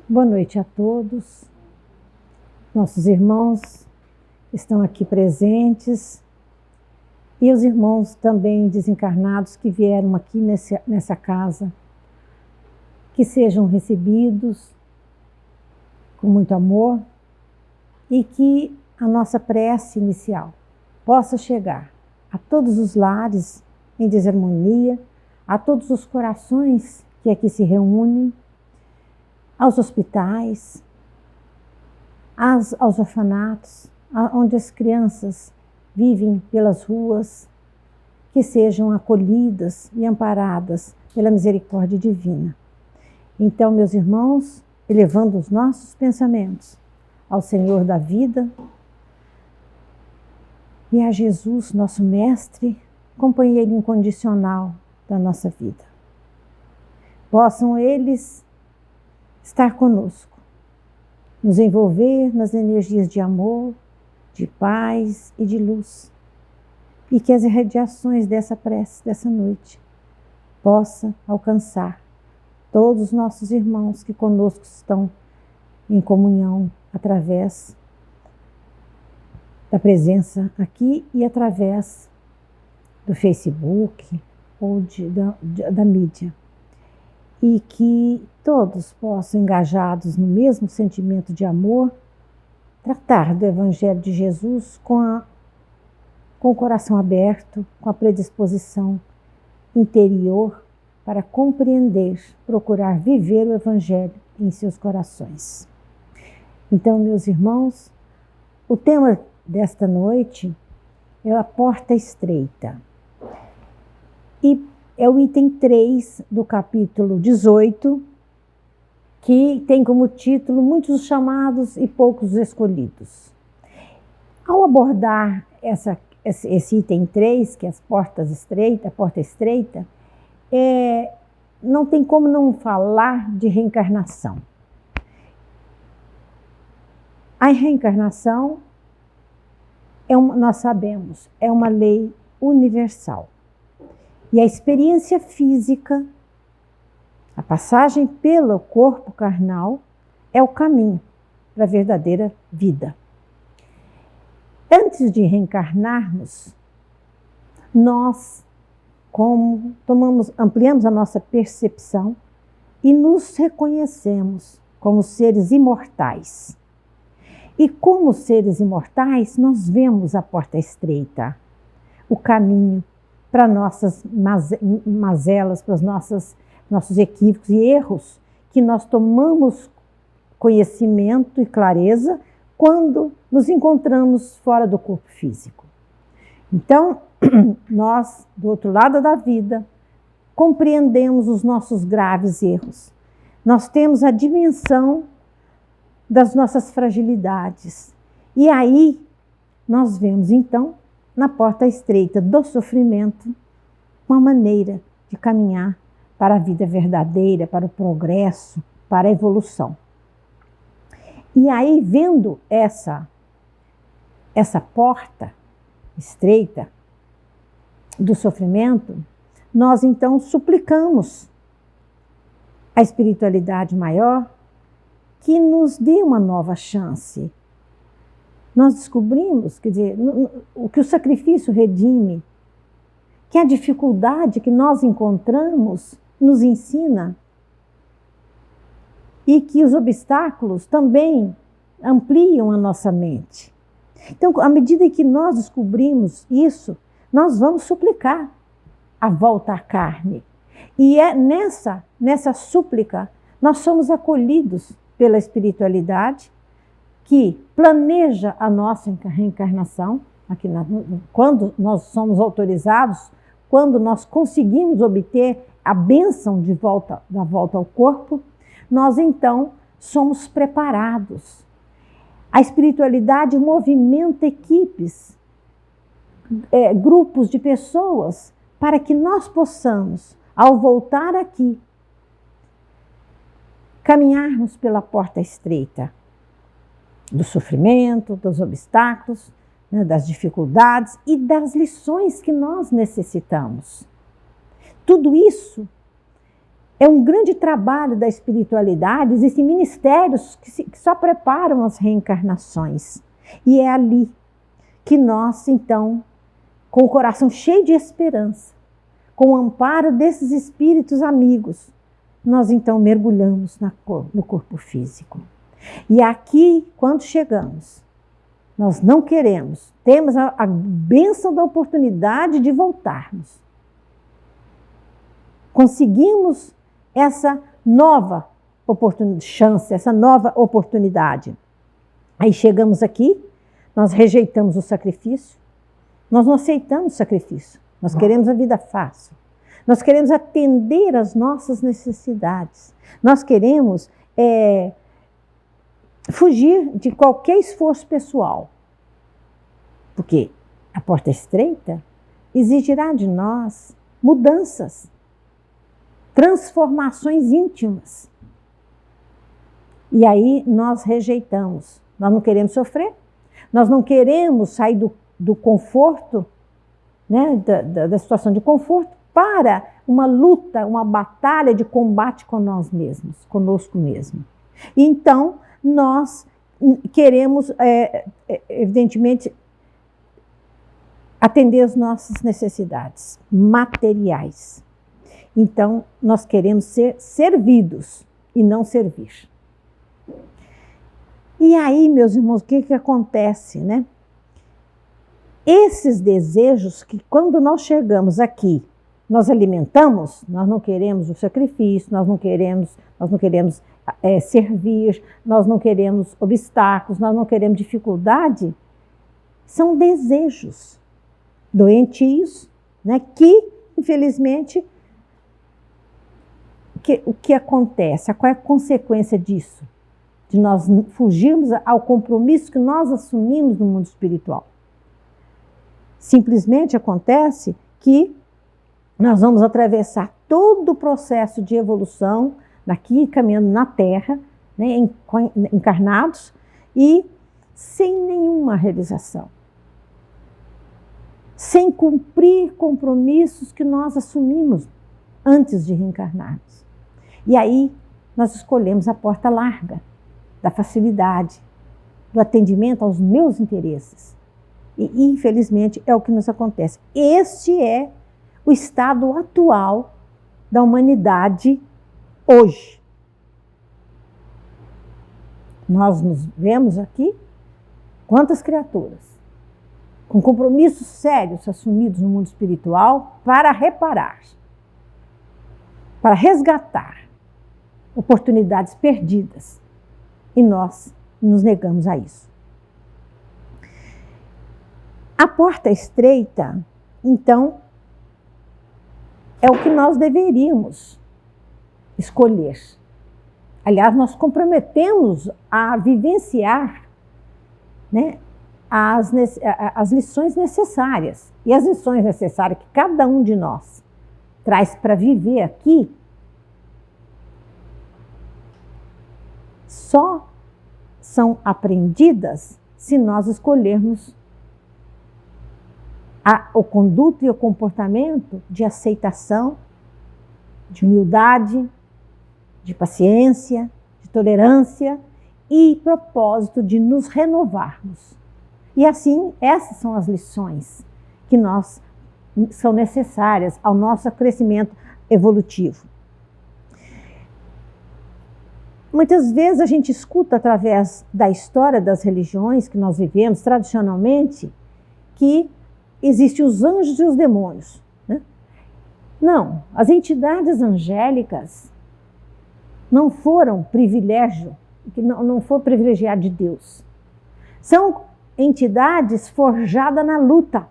Boa noite a todos. Nossos irmãos estão aqui presentes e os irmãos também desencarnados que vieram aqui nessa casa, que sejam recebidos com muito amor e que a nossa prece inicial possa chegar a todos os lares em desarmonia, a todos os corações que aqui se reúnem, aos hospitais, aos orfanatos, onde as crianças vivem pelas ruas, que sejam acolhidas e amparadas pela misericórdia divina. Então, meus irmãos, elevando os nossos pensamentos ao Senhor da vida e a Jesus, nosso Mestre, companheiro incondicional da nossa vida. Possam eles estar conosco, nos envolver nas energias de amor, de paz e de luz, e que as irradiações dessa prece, dessa noite, possa alcançar todos os nossos irmãos que conosco estão em comunhão através da presença aqui e através do Facebook ou da mídia. E que todos possam, engajados no mesmo sentimento de amor, tratar do Evangelho de Jesus com o coração aberto, com a predisposição interior para compreender, procurar viver o Evangelho em seus corações. Então, meus irmãos, o tema desta noite é a porta estreita. E é o item 3 do capítulo 18, que tem como título Muitos chamados e poucos escolhidos. Ao abordar esse item 3, que é a porta estreita, não tem como não falar de reencarnação. A reencarnação, nós sabemos, é uma lei universal. E a experiência física, a passagem pelo corpo carnal, é o caminho para a verdadeira vida. Antes de reencarnarmos, nós ampliamos a nossa percepção e nos reconhecemos como seres imortais. E como seres imortais, nós vemos a porta estreita, o caminho para nossas mazelas, para os nossos equívocos e erros, que nós tomamos conhecimento e clareza quando nos encontramos fora do corpo físico. Então, nós, do outro lado da vida, compreendemos os nossos graves erros. Nós temos a dimensão das nossas fragilidades. E aí, nós vemos, então, na porta estreita do sofrimento, uma maneira de caminhar para a vida verdadeira, para o progresso, para a evolução. E aí, vendo essa porta estreita do sofrimento, nós então suplicamos a espiritualidade maior que nos dê uma nova chance. Nós descobrimos, quer dizer, que o sacrifício redime, que a dificuldade que nós encontramos nos ensina e que os obstáculos também ampliam a nossa mente. Então, à medida que nós descobrimos isso, nós vamos suplicar a volta à carne. E é nessa súplica nós somos acolhidos pela espiritualidade, que planeja a nossa reencarnação, quando nós somos autorizados, quando nós conseguimos obter a bênção da volta ao corpo, nós então somos preparados. A espiritualidade movimenta equipes, grupos de pessoas, para que nós possamos, ao voltar aqui, caminharmos pela porta estreita do sofrimento, dos obstáculos, das dificuldades e das lições que nós necessitamos. Tudo isso É um grande trabalho da espiritualidade, existem ministérios que só preparam as reencarnações. E é ali que nós, então, com o coração cheio de esperança, com o amparo desses espíritos amigos, nós então mergulhamos no corpo físico. E aqui, quando chegamos, nós não queremos, temos a bênção da oportunidade de voltarmos. Conseguimos essa nova chance, essa nova oportunidade. Aí chegamos aqui, nós rejeitamos o sacrifício, nós não aceitamos o sacrifício, nós queremos a vida fácil, nós queremos atender às nossas necessidades, nós queremos fugir de qualquer esforço pessoal, porque a porta estreita exigirá de nós mudanças, transformações íntimas. E aí nós rejeitamos. Nós não queremos sofrer, nós não queremos sair do conforto, né, da situação de conforto, para uma luta, uma batalha de combate com nós mesmos, conosco mesmo. E então nós queremos, evidentemente, atender as nossas necessidades materiais. Então, nós queremos ser servidos e não servir. E aí, meus irmãos, o que acontece, né? Esses desejos que quando nós chegamos aqui, nós alimentamos, nós não queremos o sacrifício, nós não queremos servir, nós não queremos obstáculos, nós não queremos dificuldade, são desejos doentios, né? Que, infelizmente, o que acontece? Qual é a consequência disso? De nós fugirmos ao compromisso que nós assumimos no mundo espiritual. Simplesmente acontece que nós vamos atravessar todo o processo de evolução, daqui caminhando na Terra, né, encarnados, e sem nenhuma realização. Sem cumprir compromissos que nós assumimos antes de reencarnarmos. E aí nós escolhemos a porta larga, da facilidade, do atendimento aos meus interesses. E infelizmente é o que nos acontece. Este é o estado atual da humanidade hoje. Nós nos vemos aqui, quantas criaturas, com compromissos sérios assumidos no mundo espiritual para reparar, para resgatar oportunidades perdidas. E nós nos negamos a isso. A porta estreita, então, é o que nós deveríamos escolher. Aliás, nós comprometemos a vivenciar, né, as lições necessárias. E as lições necessárias que cada um de nós traz para viver aqui, só são aprendidas se nós escolhermos o conduto e o comportamento de aceitação, de humildade, de paciência, de tolerância e propósito de nos renovarmos. E assim, essas são as lições que são necessárias ao nosso crescimento evolutivo. Muitas vezes a gente escuta através da história das religiões que nós vivemos tradicionalmente que existem os anjos e os demônios, né? Não, as entidades angélicas não foram privilégio, não foi privilegiado de Deus. São entidades forjadas na luta,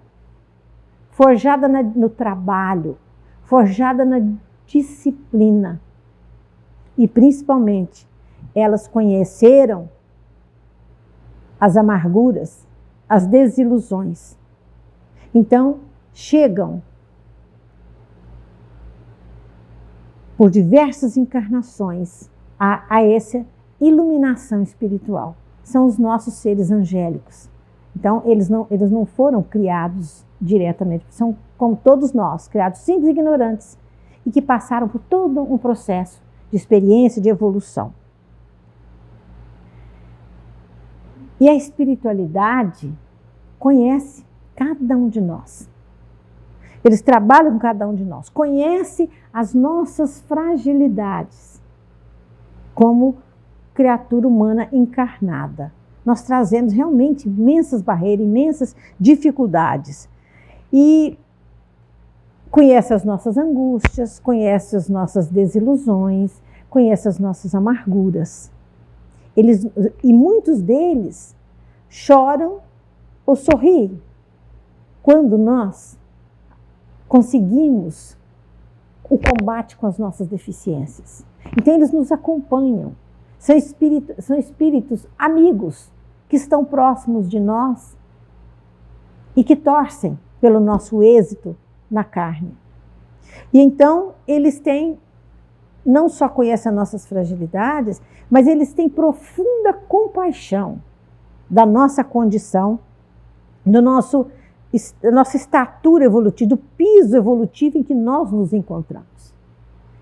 forjadas no trabalho, forjadas na disciplina. E principalmente, elas conheceram as amarguras, as desilusões. Então, chegam por diversas encarnações a essa iluminação espiritual. São os nossos seres angélicos. Então, eles não foram criados diretamente, são como todos nós, criados simples e ignorantes. e que passaram por todo um processo de experiência, de evolução. E a espiritualidade conhece cada um de nós. Eles trabalham com cada um de nós, conhece as nossas fragilidades como criatura humana encarnada. Nós trazemos realmente imensas barreiras, imensas dificuldades. E conhece as nossas angústias, conhece as nossas desilusões, conhece as nossas amarguras. E muitos deles choram ou sorriem quando nós conseguimos o combate com as nossas deficiências. Então eles nos acompanham, são espíritos amigos que estão próximos de nós e que torcem pelo nosso êxito na carne. E então eles não só conhecem as nossas fragilidades, mas eles têm profunda compaixão da nossa condição, da nossa estatura evolutiva, do piso evolutivo em que nós nos encontramos.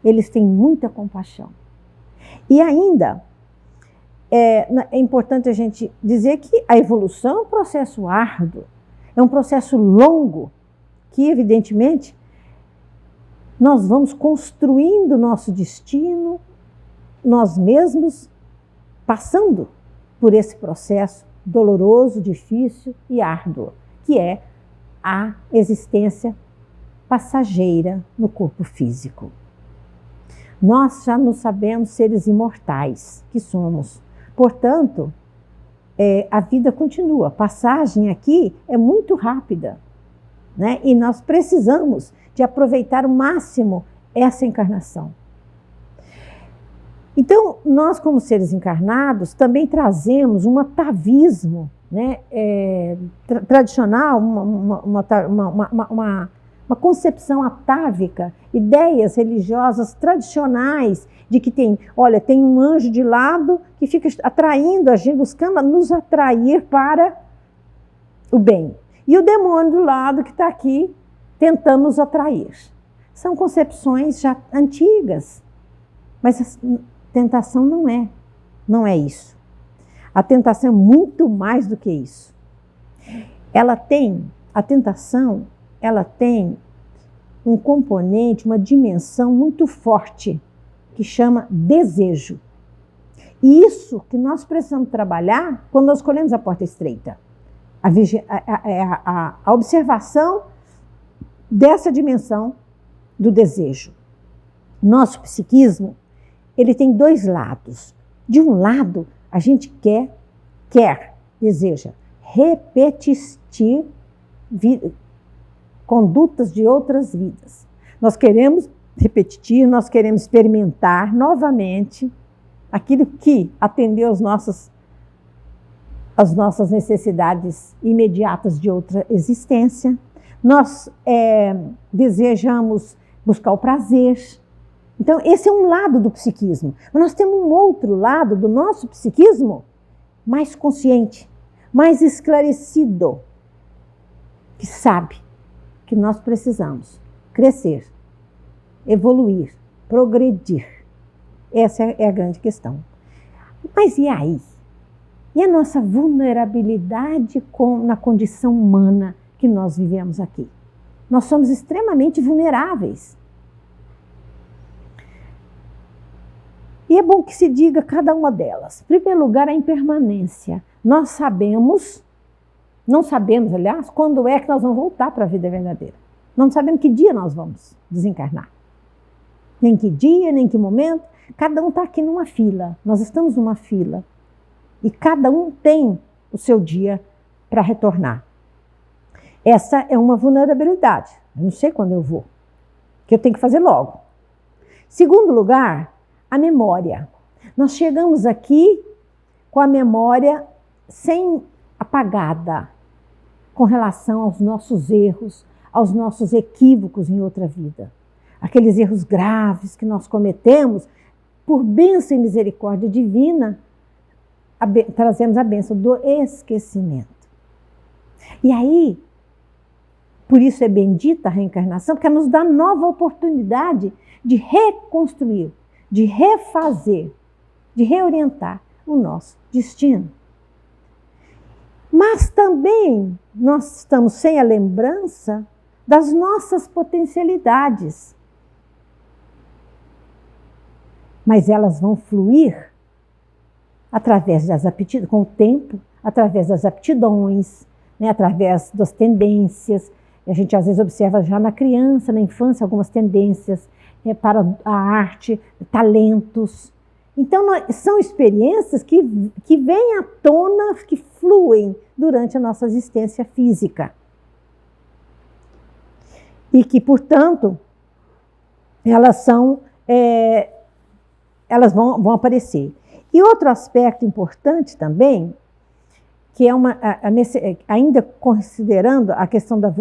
Eles têm muita compaixão. E ainda, é importante a gente dizer que a evolução é um processo árduo, é um processo longo, que evidentemente nós vamos construindo nosso destino, nós mesmos, passando por esse processo doloroso, difícil e árduo, que é a existência passageira no corpo físico. Nós já nos sabemos seres imortais que somos. Portanto, a vida continua. A passagem aqui é muito rápida, né? E nós precisamos de aproveitar o máximo essa encarnação. Então, nós como seres encarnados também trazemos um atavismo, né, tradicional, uma concepção atávica, ideias religiosas tradicionais de que tem um anjo de lado que fica atraindo a gente, buscando nos atrair para o bem. E o demônio do lado que está aqui tentando nos atrair. São concepções já antigas, mas a tentação não é isso. A tentação é muito mais do que isso. A tentação tem um componente, uma dimensão muito forte, que chama desejo. E isso que nós precisamos trabalhar quando nós escolhemos a porta estreita. A observação dessa dimensão do desejo. Nosso psiquismo, ele tem dois lados. De um lado, a gente deseja repetir condutas de outras vidas. Nós queremos repetir, nós queremos experimentar novamente aquilo que atendeu às nossas necessidades imediatas de outra existência. Nós desejamos buscar o prazer. Então, esse é um lado do psiquismo. Mas nós temos um outro lado do nosso psiquismo mais consciente, mais esclarecido, que sabe que nós precisamos crescer, evoluir, progredir. Essa é a grande questão. Mas e aí? E a nossa vulnerabilidade na condição humana que nós vivemos aqui? Nós somos extremamente vulneráveis. E é bom que se diga cada uma delas. Em primeiro lugar, a impermanência. Nós não sabemos, aliás, quando é que nós vamos voltar para a vida verdadeira. Não sabemos que dia nós vamos desencarnar. Nem que dia, nem que momento. Cada um está aqui numa fila. Nós estamos numa fila. E cada um tem o seu dia para retornar. Essa é uma vulnerabilidade. Eu não sei quando eu vou. Que eu tenho que fazer logo. Segundo lugar, a memória. Nós chegamos aqui com a memória apagada com relação aos nossos erros, aos nossos equívocos em outra vida. Aqueles erros graves que nós cometemos, por bênção e misericórdia divina, trazemos a bênção do esquecimento. E aí, por isso é bendita a reencarnação, porque nos dá nova oportunidade de reconstruir, de refazer, de reorientar o nosso destino. Mas também nós estamos sem a lembrança das nossas potencialidades. Mas elas vão fluir através das aptidões, com o tempo, através das aptidões, né, através das tendências. A gente às vezes observa já na criança, na infância, algumas tendências para a arte, talentos. Então, são experiências que vêm à tona, que fluem durante a nossa existência física. E que, portanto, elas vão aparecer. E outro aspecto importante também, que é ainda considerando a questão da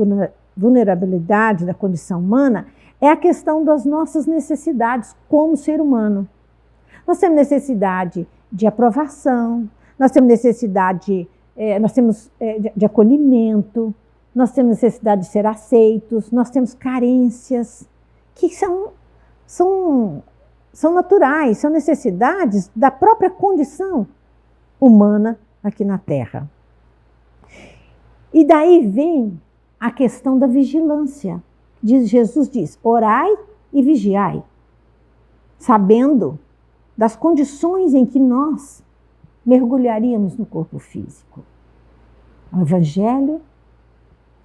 vulnerabilidade da condição humana, é a questão das nossas necessidades como ser humano. Nós temos necessidade de aprovação, nós temos necessidade de acolhimento, nós temos necessidade de ser aceitos, nós temos carências que são naturais, são necessidades da própria condição humana aqui na Terra. E daí vem a questão da vigilância. Jesus diz, orai e vigiai, sabendo das condições em que nós mergulharíamos no corpo físico. O Evangelho,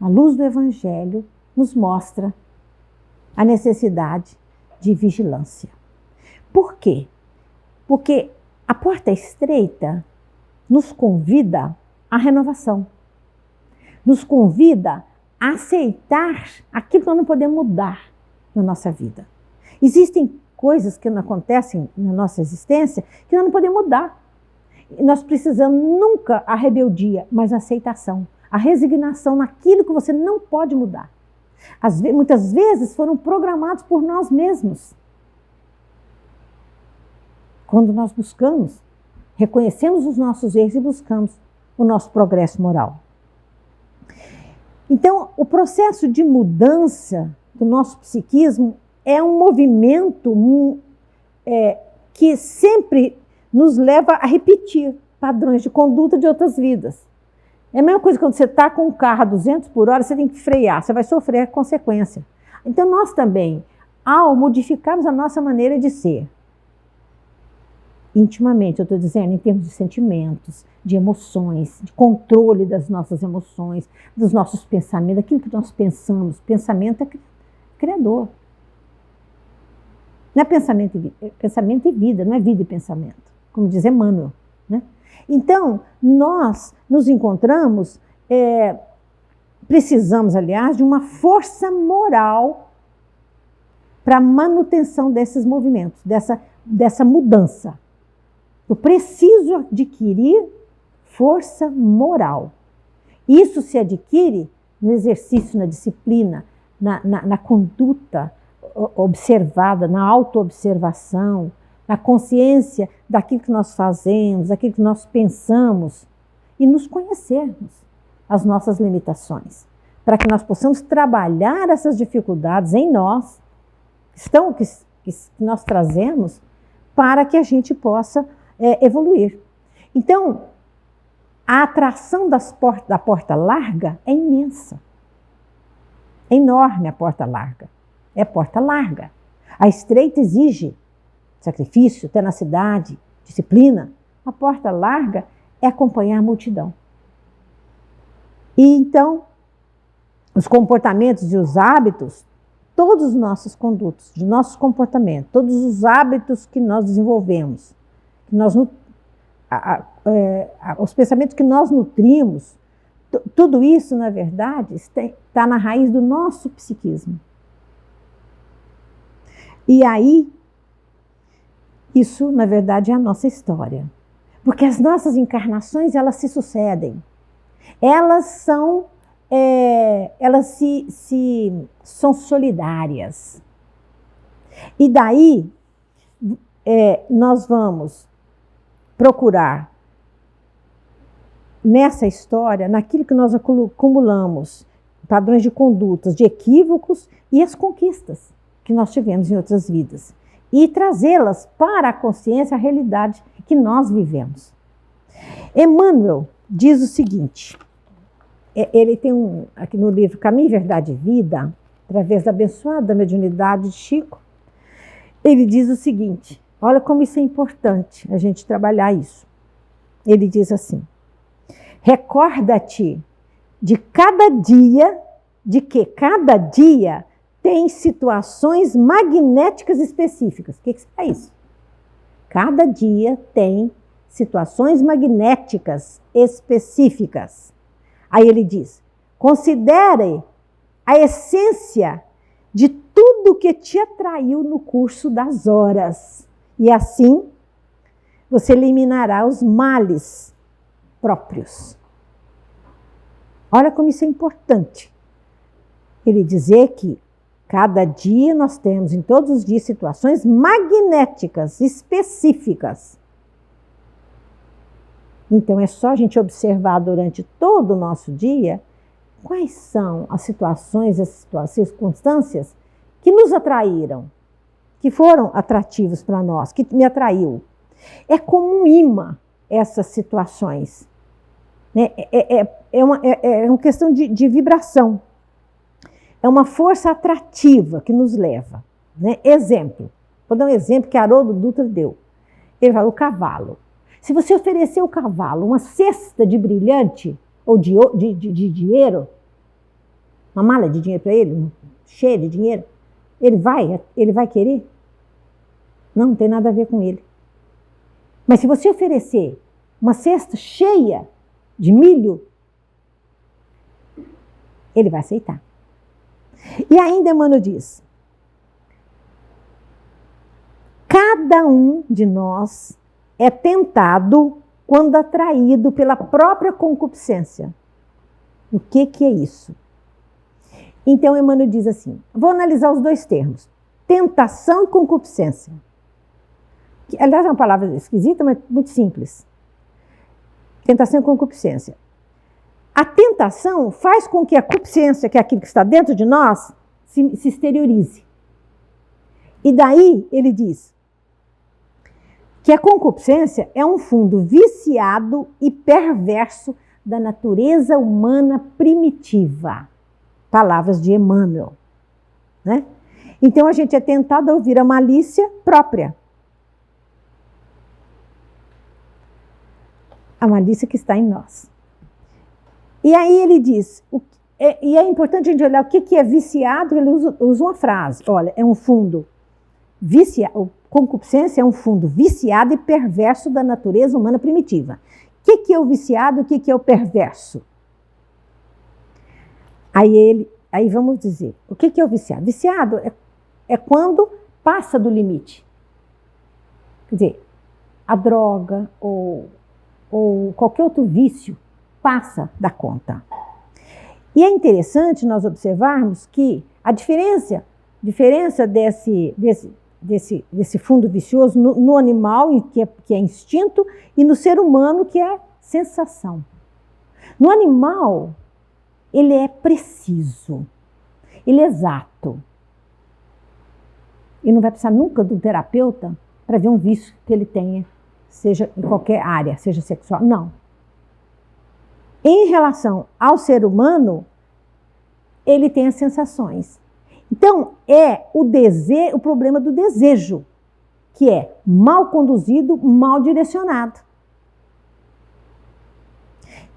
a luz do Evangelho, nos mostra a necessidade de vigilância. Por quê? Porque a porta estreita nos convida à renovação, nos convida a aceitar aquilo que nós não podemos mudar na nossa vida. Existem coisas que não acontecem na nossa existência que nós não podemos mudar. E nós precisamos nunca a rebeldia, mas a aceitação, a resignação naquilo que você não pode mudar. Muitas vezes foram programados por nós mesmos. Quando nós buscamos, reconhecemos os nossos erros e buscamos o nosso progresso moral. Então, o processo de mudança do nosso psiquismo é um movimento que sempre nos leva a repetir padrões de conduta de outras vidas. É a mesma coisa quando você está com um carro a 200 por hora, você tem que frear, você vai sofrer a consequência. Então, nós também, ao modificarmos a nossa maneira de ser, intimamente, eu estou dizendo em termos de sentimentos, de emoções, de controle das nossas emoções, dos nossos pensamentos, daquilo que nós pensamos. Pensamento é criador. Não é pensamento e vida, não é vida e pensamento, como diz Emmanuel, né? Então, nós nos encontramos, precisamos, aliás, de uma força moral para a manutenção desses movimentos, dessa mudança. Eu preciso adquirir força moral. Isso se adquire no exercício, na disciplina, na conduta observada, na autoobservação, na consciência daquilo que nós fazemos, daquilo que nós pensamos e nos conhecermos as nossas limitações, para que nós possamos trabalhar essas dificuldades em nós, que nós trazemos, para que a gente possa evoluir. Então, a atração da porta larga é imensa. É enorme a porta larga. É porta larga. A estreita exige sacrifício, tenacidade, disciplina. A porta larga é acompanhar a multidão. E então, os comportamentos e os hábitos, todos os nossos condutos, de nossos comportamentos, todos os hábitos que nós desenvolvemos, que nós, os pensamentos que nós nutrimos, tudo isso, na verdade, está na raiz do nosso psiquismo. E aí, isso, na verdade, é a nossa história. Porque as nossas encarnações, elas se sucedem. Elas são solidárias. E daí, nós vamos procurar nessa história, naquilo que nós acumulamos, padrões de condutas, de equívocos e as conquistas que nós tivemos em outras vidas e trazê-las para a consciência, a realidade que nós vivemos. Emmanuel diz o seguinte, ele tem aqui no livro Caminho, Verdade e Vida, através da abençoada mediunidade de Chico, ele diz o seguinte, olha como isso é importante, a gente trabalhar isso. Ele diz assim, recorda-te de cada dia, de que cada dia tem situações magnéticas específicas. O que é isso? Cada dia tem situações magnéticas específicas. Aí ele diz, considere a essência de tudo que te atraiu no curso das horas. E assim, você eliminará os males próprios. Olha como isso é importante. Ele dizer que cada dia nós temos, em todos os dias, situações magnéticas específicas. Então é só a gente observar durante todo o nosso dia quais são as situações, as circunstâncias que nos atraíram, que foram atrativos para nós, que me atraiu. É como um imã essas situações. É uma questão de vibração. É uma força atrativa que nos leva. Né? Exemplo. Vou dar um exemplo que Haroldo Dutra deu. Ele falou, o cavalo. Se você oferecer ao cavalo uma cesta de brilhante ou de dinheiro, uma mala de dinheiro para ele, cheia de dinheiro, ele vai querer? Não tem nada a ver com ele. Mas se você oferecer uma cesta cheia de milho, ele vai aceitar. E ainda Emmanuel diz, cada um de nós é tentado quando atraído pela própria concupiscência. O que é isso? Então Emmanuel diz assim, vou analisar os dois termos, tentação e concupiscência. Aliás, é uma palavra esquisita, mas muito simples. Tentação e concupiscência. A tentação faz com que a concupiscência, que é aquilo que está dentro de nós, se exteriorize. E daí ele diz que a concupiscência é um fundo viciado e perverso da natureza humana primitiva. Palavras de Emmanuel. Né? Então a gente é tentado a ouvir a malícia própria. A malícia que está em nós. E aí ele diz, e é importante a gente olhar o que é viciado, ele usa uma frase, olha, é um fundo viciado, concupiscência é um fundo viciado e perverso da natureza humana primitiva. O que é o viciado e o que é o perverso? Aí vamos dizer, o que é o viciado? Viciado é quando passa do limite. Quer dizer, a droga ou qualquer outro vício passa da conta. E é interessante nós observarmos que a diferença desse fundo vicioso no animal, que é instinto, e no ser humano, que é sensação. No animal, ele é preciso, ele é exato. E não vai precisar nunca de um terapeuta para ver um vício que ele tenha, seja em qualquer área, seja sexual, não. Em relação ao ser humano, ele tem as sensações. Então, é o problema do desejo, que é mal conduzido, mal direcionado.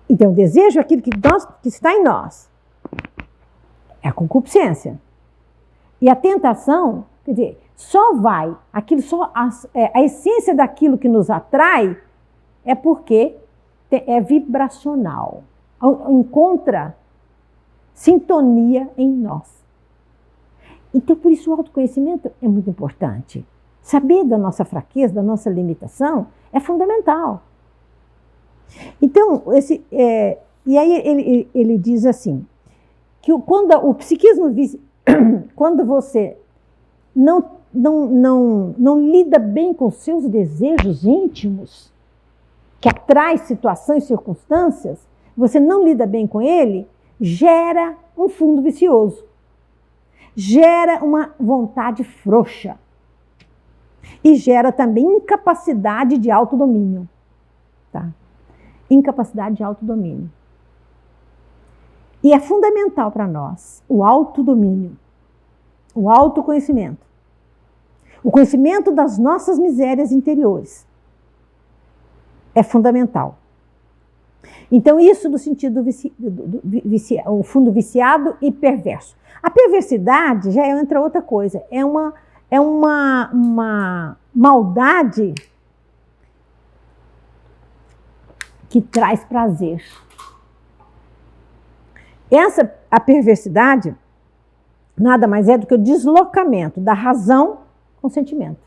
Então, o desejo é aquilo que está em nós. É a concupiscência. E a tentação, quer dizer, a essência daquilo que nos atrai é porque é vibracional, encontra sintonia em nós. Então, por isso o autoconhecimento é muito importante. Saber da nossa fraqueza, da nossa limitação, é fundamental. Então, e aí ele diz assim, que quando o psiquismo, quando você não lida bem com seus desejos íntimos, que atrai situações e circunstâncias, você não lida bem com ele, gera um fundo vicioso. gera uma vontade frouxa e gera também incapacidade de autodomínio. Tá? Incapacidade de autodomínio. E é fundamental para nós o autodomínio, o autoconhecimento, o conhecimento das nossas misérias interiores. É fundamental. Então, isso no sentido o fundo viciado e perverso. A perversidade já entra outra coisa. É uma maldade que traz prazer. A perversidade nada mais é do que o deslocamento da razão com o sentimento.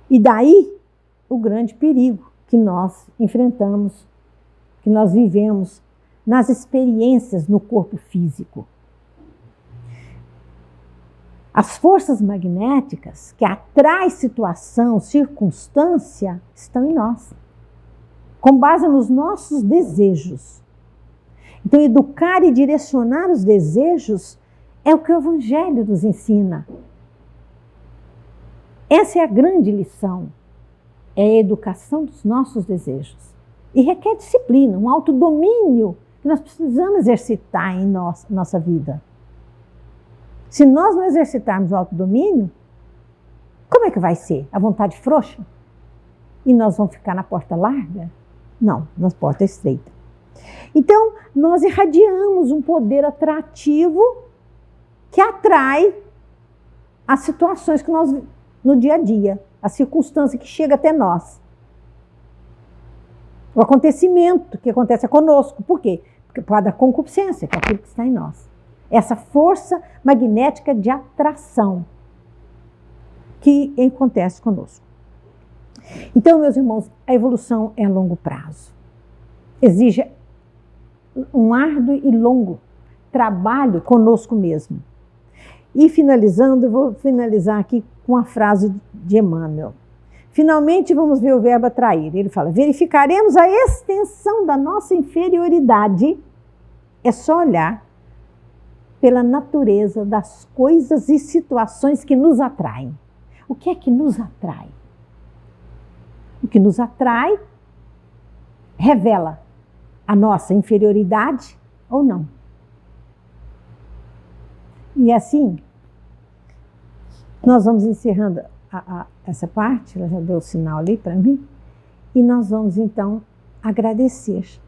E daí o grande perigo que nós enfrentamos, que nós vivemos nas experiências no corpo físico. As forças magnéticas que atraem situação, circunstância, estão em nós, com base nos nossos desejos. Então, educar e direcionar os desejos é o que o Evangelho nos ensina. Essa é a grande lição. É a educação dos nossos desejos. E requer disciplina, um autodomínio que nós precisamos exercitar em nossa vida. Se nós não exercitarmos o autodomínio, como é que vai ser? A vontade frouxa? E nós vamos ficar na porta larga? Não, na porta estreita. Então, nós irradiamos um poder atrativo que atrai as situações que nós, no dia a dia, a circunstância que chega até nós. O acontecimento que acontece conosco. Por quê? Porque por causa da concupiscência, que é aquilo que está em nós. Essa força magnética de atração que acontece conosco. Então, meus irmãos, a evolução é a longo prazo. Exige um árduo e longo trabalho conosco mesmo. E finalizando, eu vou finalizar aqui com a frase de Emmanuel. Finalmente vamos ver o verbo atrair. Ele fala, verificaremos a extensão da nossa inferioridade. É só olhar pela natureza das coisas e situações que nos atraem. O que é que nos atrai? O que nos atrai revela a nossa inferioridade ou não. E assim, nós vamos encerrando essa parte, ela já deu o sinal ali para mim, e nós vamos então agradecer.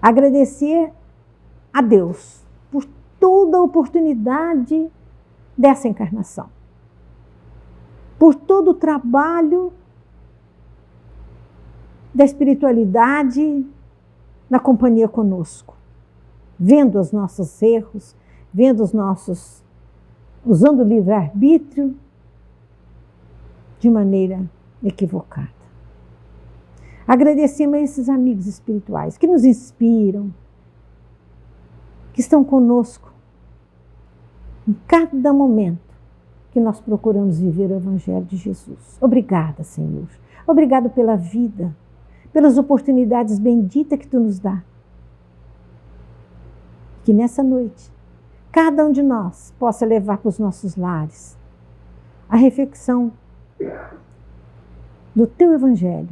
Agradecer a Deus por toda a oportunidade dessa encarnação, por todo o trabalho da espiritualidade na companhia conosco, vendo os nossos erros, vendo usando o livre-arbítrio de maneira equivocada. Agradecemos a esses amigos espirituais que nos inspiram, que estão conosco em cada momento que nós procuramos viver o Evangelho de Jesus. Obrigada, Senhor. Obrigado pela vida, pelas oportunidades benditas que Tu nos dá. Que nessa noite, cada um de nós possa levar para os nossos lares a reflexão do Teu Evangelho,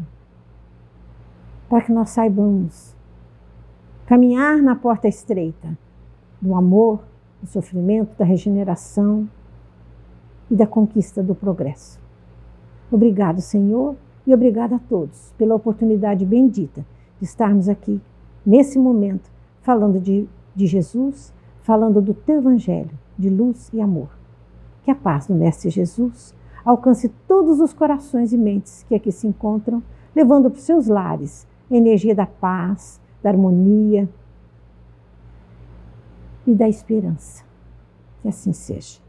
para que nós saibamos caminhar na porta estreita do amor, do sofrimento, da regeneração e da conquista do progresso. Obrigado, Senhor, e obrigado a todos pela oportunidade bendita de estarmos aqui, nesse momento, falando de Jesus, falando do Teu Evangelho, de luz e amor. Que a paz do Mestre Jesus alcance todos os corações e mentes que aqui se encontram, levando para os seus lares a energia da paz, da harmonia e da esperança. Que assim seja.